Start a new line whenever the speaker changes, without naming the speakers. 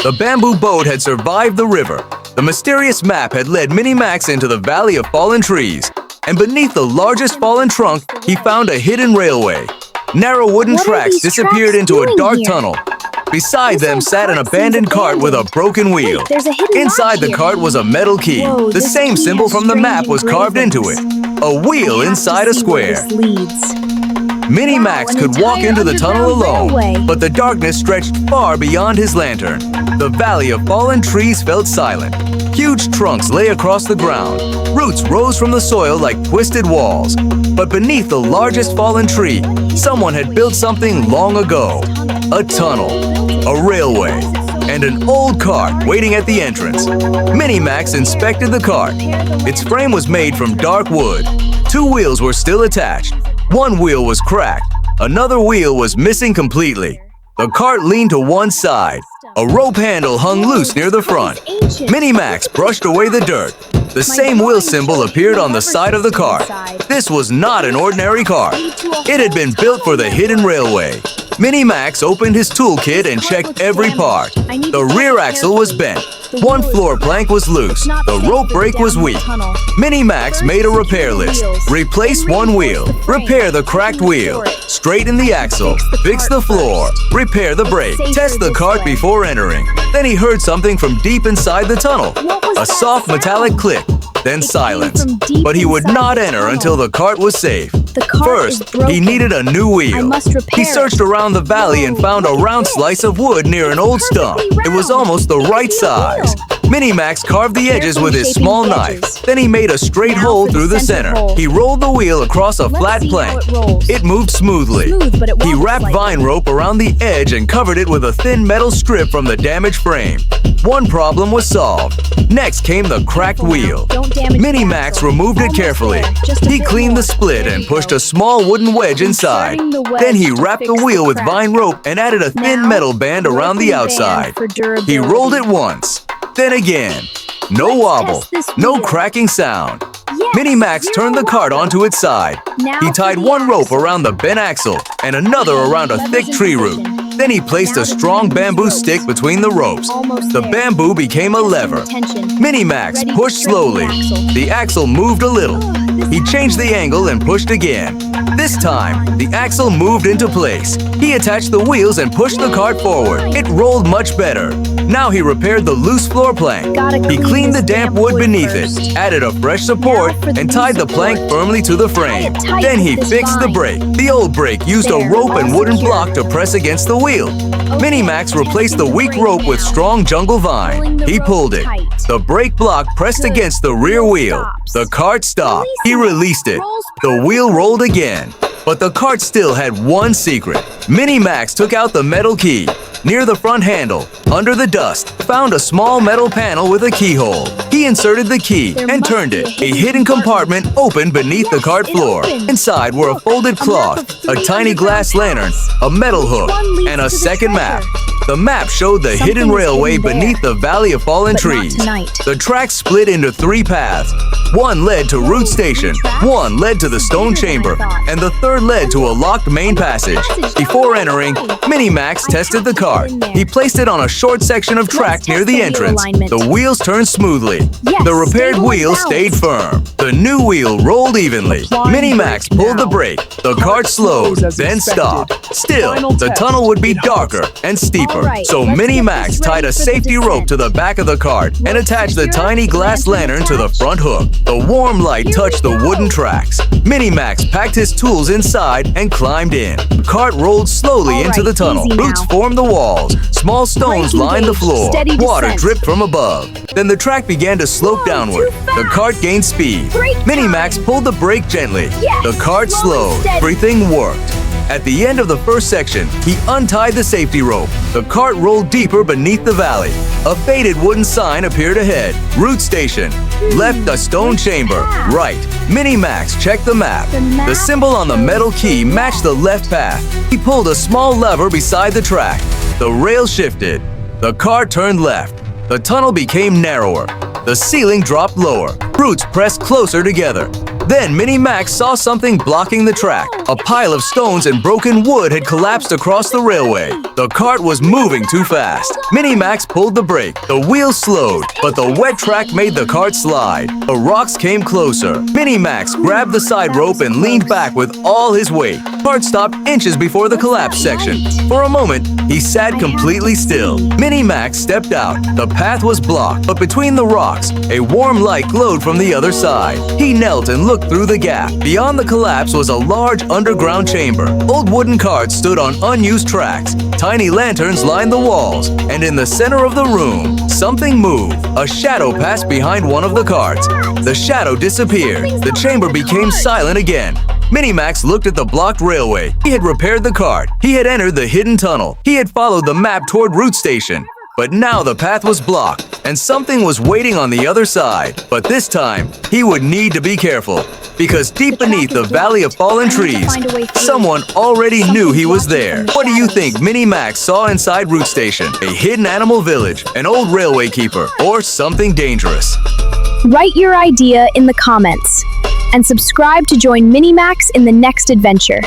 The bamboo boat had survived the river. The mysterious map had led Minimax into the Valley of Fallen Trees, and beneath the largest fallen trunk, he found a hidden railway. Narrow wooden tracks disappeared into a dark tunnel. Beside them sat an abandoned cart with a broken wheel. Inside the cart was a metal key. The same symbol from the map was carved into it. A wheel inside a square. Minimax could walk into the tunnel alone, but the darkness stretched far beyond his lantern. The Valley of Fallen Trees felt silent. Huge trunks lay across the ground. Roots rose from the soil like twisted walls. But beneath the largest fallen tree, someone had built something long ago. A tunnel, a railway, and an old cart waiting at the entrance. Minimax inspected the cart. Its frame was made from dark wood. 2 wheels were still attached. One wheel was cracked. Another wheel was missing completely. The cart leaned to one side. A rope handle hung loose near the front. Minimax brushed away the dirt. The same wheel symbol appeared on the side of the cart. This was not an ordinary cart. It had been built for the hidden railway. Minimax opened his toolkit and checked every part. The rear axle was bent. One floor plank was loose. The rope brake was weak. Minimax made a repair list. Replace one wheel. Repair the cracked wheel. Straighten the axle. Fix the floor. Repair the brake. Test the cart before entering. Then he heard something from deep inside the tunnel. A soft metallic click. Then silence. But he would not enter until the cart was safe. First, he needed a new wheel. He searched around the valley and found a round slice of wood near an old stump. It was almost the right size. Minimax carved the edges with his small knife. Then he made a straight hole through the center. He rolled the wheel across a flat plank. It moved smoothly. He wrapped vine rope around the edge and covered it with a thin metal strip from the damaged frame. One problem was solved. Next came the cracked wheel. Minimax removed it carefully. He cleaned the split and pushed a small wooden wedge inside. Then he wrapped the wheel with vine rope and added a thin metal band around the outside. He rolled it once, then again. No wobble, no cracking sound. Minimax turned the cart onto its side. He tied one rope around the bent axle and another around a thick tree root. Then he placed a strong bamboo stick between the ropes. The bamboo became a lever. Minimax pushed slowly. The axle moved a little. He changed the angle and pushed again. This time, the axle moved into place. He attached the wheels and pushed the cart forward. It rolled much better. Now he repaired the loose floor plank. He cleaned the damp wood beneath it, added a fresh support, and tied the plank firmly to the frame. Then he fixed the brake. The old brake used a rope and wooden block to press against the wheel. Minimax replaced the weak rope with strong jungle vine. He pulled it. The brake block pressed against the rear wheel. The cart stopped. He released it. The wheel rolled again. But the cart still had one secret. Minimax took out the metal key. Near the front handle, under the dust, found a small metal panel with a keyhole. He inserted the key and turned it. A hidden compartment opened beneath the cart floor. Inside were a folded cloth, a tiny glass lantern, a metal hook, and a second map. The map showed the hidden railway beneath the Valley of Fallen Trees. The tracks split into 3 paths. One led to Root Station, one led to the Stone Chamber, and the third led to a locked main passage. Before entering, Minimax tested the cart. He placed it on a short section of track near the entrance. The wheels turned smoothly. The repaired wheel stayed firm. The new wheel rolled evenly. Minimax pulled the brake. The cart slowed, then stopped. Still, the tunnel would be darker and steeper. So Minimax tied a safety rope to the back of the cart and attached the tiny glass lantern to the front hook. The warm light touched the wooden tracks. Minimax packed his tools inside and climbed in. The cart rolled slowly into the tunnel. Roots formed the walls. Small stones lined the floor. Water dripped from above. Then the track began to slope downward. The cart gained speed. Minimax pulled the brake gently. The cart slowed. Everything worked. At the end of the first section, he untied the safety rope. The cart rolled deeper beneath the valley. A faded wooden sign appeared ahead. Root Station. Left a stone chamber. Right. Minimax checked the map. The symbol on the metal key matched the left path. He pulled a small lever beside the track. The rail shifted. The car turned left. The tunnel became narrower. The ceiling dropped lower. Roots pressed closer together. Then Mini-Max saw something blocking the track. A pile of stones and broken wood had collapsed across the railway. The cart was moving too fast. Mini-Max pulled the brake. The wheels slowed, but the wet track made the cart slide. The rocks came closer. Mini-Max grabbed the side rope and leaned back with all his weight. The cart stopped inches before the collapse section. For a moment, he sat completely still. Mini-Max stepped out. The path was blocked, but between the rocks, a warm light glowed from the other side. He knelt and looked through the gap. Beyond the collapse was a large underground chamber. Old wooden carts stood on unused tracks. Tiny lanterns lined the walls, and in the center of the room, something moved. A shadow passed behind one of the carts. The shadow disappeared. The chamber became silent again. Mini-Max looked at the blocked railway. He had repaired the cart. He had entered the hidden tunnel. He had followed the map toward Route Station. But now the path was blocked, and something was waiting on the other side. But this time, he would need to be careful, because deep beneath the Valley of Fallen Trees, someone already knew he was there. What do you think Mini-Max saw inside Route Station? A hidden animal village, an old railway keeper, or something dangerous?
Write your idea in the comments, and subscribe to join Mini-Max in the next adventure.